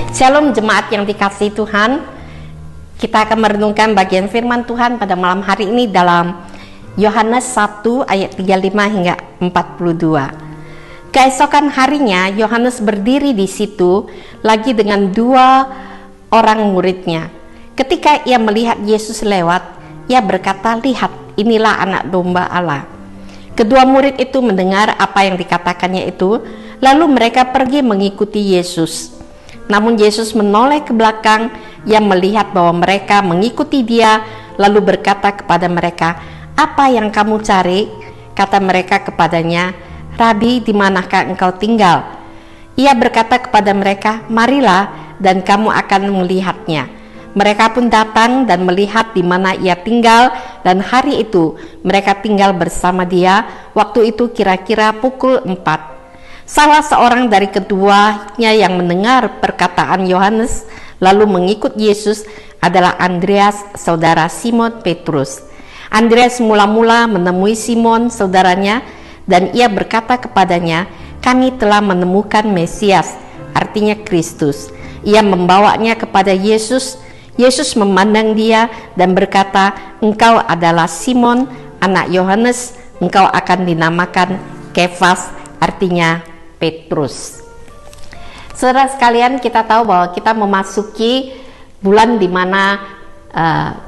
Shalom jemaat yang dikasihi Tuhan. Kita akan merenungkan bagian firman Tuhan pada malam hari ini dalam Yohanes 1 ayat 35 hingga 42. Keesokan harinya Yohanes berdiri di situ lagi dengan 2 orang muridnya. Ketika ia melihat Yesus lewat, ia berkata, "Lihat, inilah anak domba Allah." Kedua murid itu mendengar apa yang dikatakannya itu, lalu mereka pergi mengikuti Yesus. Namun Yesus menoleh ke belakang, ia melihat bahwa mereka mengikuti dia, lalu berkata kepada mereka, "Apa yang kamu cari?" Kata mereka kepadanya, "Rabi, di manakah engkau tinggal?" Ia berkata kepada mereka, "Marilah dan kamu akan melihatnya." Mereka pun datang dan melihat di mana ia tinggal, dan hari itu mereka tinggal bersama dia. Waktu itu kira-kira pukul 4. Salah seorang dari keduanya yang mendengar perkataan Yohanes lalu mengikut Yesus adalah Andreas, saudara Simon Petrus. Andreas mula-mula menemui Simon, saudaranya, dan ia berkata kepadanya, "Kami telah menemukan Mesias," artinya Kristus. Ia membawanya kepada Yesus. Yesus memandang dia dan berkata, "Engkau adalah Simon, anak Yohanes. Engkau akan dinamakan Kefas," artinya Petrus. Saudara sekalian, kita tahu bahwa kita memasuki bulan di mana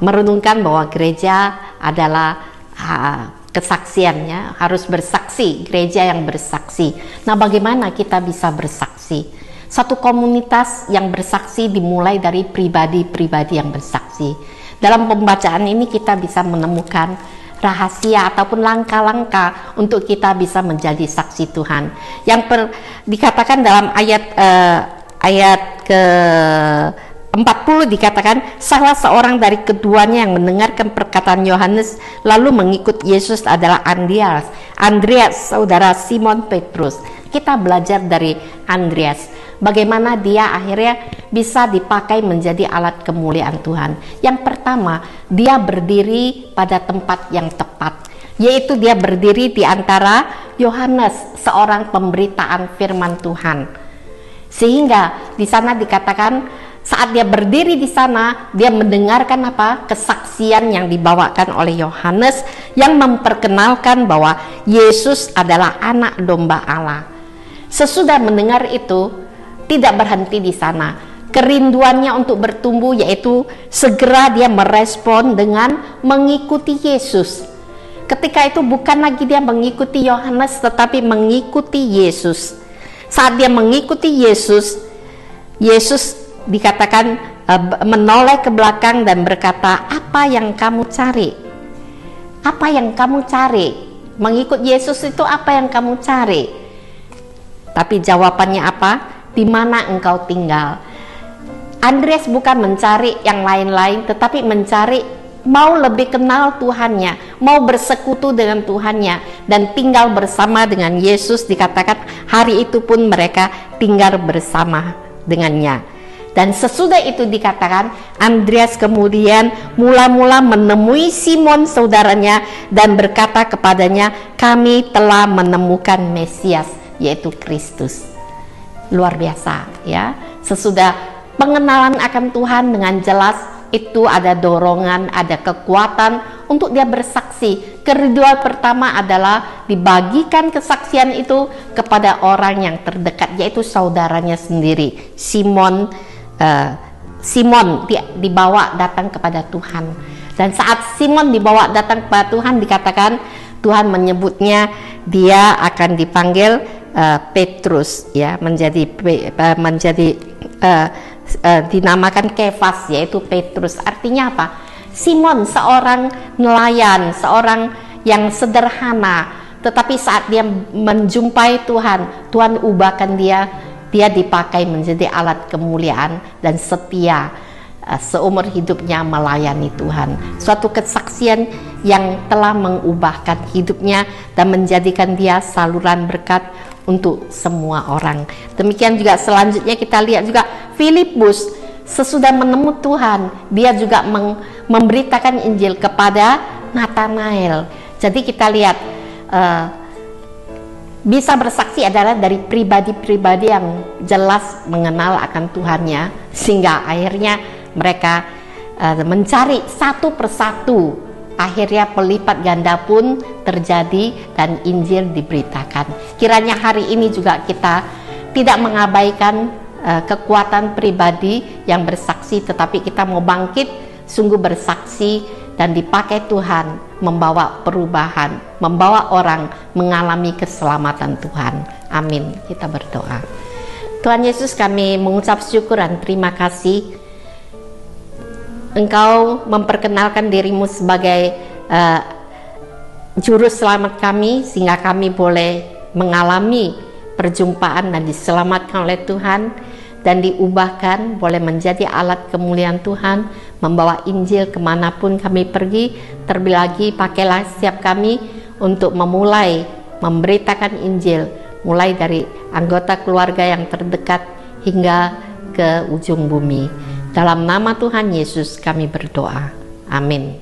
merenungkan bahwa gereja adalah kesaksiannya, harus bersaksi, gereja yang bersaksi. Nah, bagaimana kita bisa bersaksi? Satu komunitas yang bersaksi dimulai dari pribadi-pribadi yang bersaksi. Dalam pembacaan ini kita bisa menemukan rahasia ataupun langkah-langkah untuk kita bisa menjadi saksi Tuhan. Dikatakan dalam ayat ke 40 dikatakan, salah seorang dari keduanya yang mendengarkan perkataan Yohanes lalu mengikut Yesus adalah Andreas, saudara Simon Petrus. Kita belajar dari Andreas, bagaimana dia akhirnya bisa dipakai menjadi alat kemuliaan Tuhan. Yang pertama, dia berdiri pada tempat yang tepat, yaitu dia berdiri di antara Yohanes, seorang pemberitaan firman Tuhan. Sehingga di sana dikatakan saat dia berdiri di sana, dia mendengarkan kesaksian yang dibawakan oleh Yohanes yang memperkenalkan bahwa Yesus adalah anak domba Allah. Sesudah mendengar itu, tidak berhenti di sana. Kerinduannya untuk bertumbuh, yaitu segera dia merespon dengan mengikuti Yesus. Ketika itu bukan lagi dia mengikuti Yohanes, tetapi mengikuti Yesus. Saat dia mengikuti Yesus, Yesus dikatakan menoleh ke belakang dan berkata, "Apa yang kamu cari?" Apa yang kamu cari? Mengikut Yesus itu apa yang kamu cari? Tapi jawabannya apa? Di mana engkau tinggal? Andreas bukan mencari yang lain-lain, tetapi mencari mau lebih kenal Tuhannya, mau bersekutu dengan Tuhannya, dan tinggal bersama dengan Yesus. Dikatakan hari itu pun mereka tinggal bersama dengannya. Dan sesudah itu dikatakan Andreas kemudian mula-mula menemui Simon saudaranya dan berkata kepadanya, "Kami telah menemukan Mesias," yaitu Kristus. Luar biasa ya. Sesudah pengenalan akan Tuhan dengan jelas, itu ada dorongan, ada kekuatan untuk dia bersaksi. Kerinduan pertama adalah dibagikan kesaksian itu kepada orang yang terdekat, yaitu saudaranya sendiri. Simon dibawa datang kepada Tuhan. Dan saat Simon dibawa datang kepada Tuhan, dikatakan Tuhan menyebutnya dia akan dipanggil Petrus, ya, dinamakan Kefas, yaitu Petrus. Artinya apa? Simon seorang nelayan, seorang yang sederhana, tetapi saat dia menjumpai Tuhan, Tuhan ubahkan dia dipakai menjadi alat kemuliaan dan setia seumur hidupnya melayani Tuhan. Suatu kesaksian yang telah mengubahkan hidupnya dan menjadikan dia saluran berkat untuk semua orang. Demikian juga selanjutnya kita lihat juga Filipus, sesudah menemui Tuhan, dia juga memberitakan Injil kepada Nathanael. Jadi kita lihat Bisa bersaksi adalah dari pribadi-pribadi yang jelas mengenal akan Tuhannya, sehingga akhirnya mereka mencari satu persatu. Akhirnya pelipat ganda pun terjadi dan Injil diberitakan. Kiranya hari ini juga kita tidak mengabaikan kekuatan pribadi yang bersaksi, tetapi kita mau bangkit sungguh bersaksi dan dipakai Tuhan membawa perubahan, membawa orang mengalami keselamatan Tuhan. Amin. Kita berdoa. Tuhan Yesus, kami mengucap syukur dan terima kasih Engkau memperkenalkan dirimu sebagai juru selamat kami, sehingga kami boleh mengalami perjumpaan dan diselamatkan oleh Tuhan dan diubahkan, boleh menjadi alat kemuliaan Tuhan, membawa Injil kemanapun kami pergi. Terlebih lagi pakailah setiap kami untuk memulai memberitakan Injil, mulai dari anggota keluarga yang terdekat hingga ke ujung bumi. Dalam nama Tuhan Yesus kami berdoa. Amin.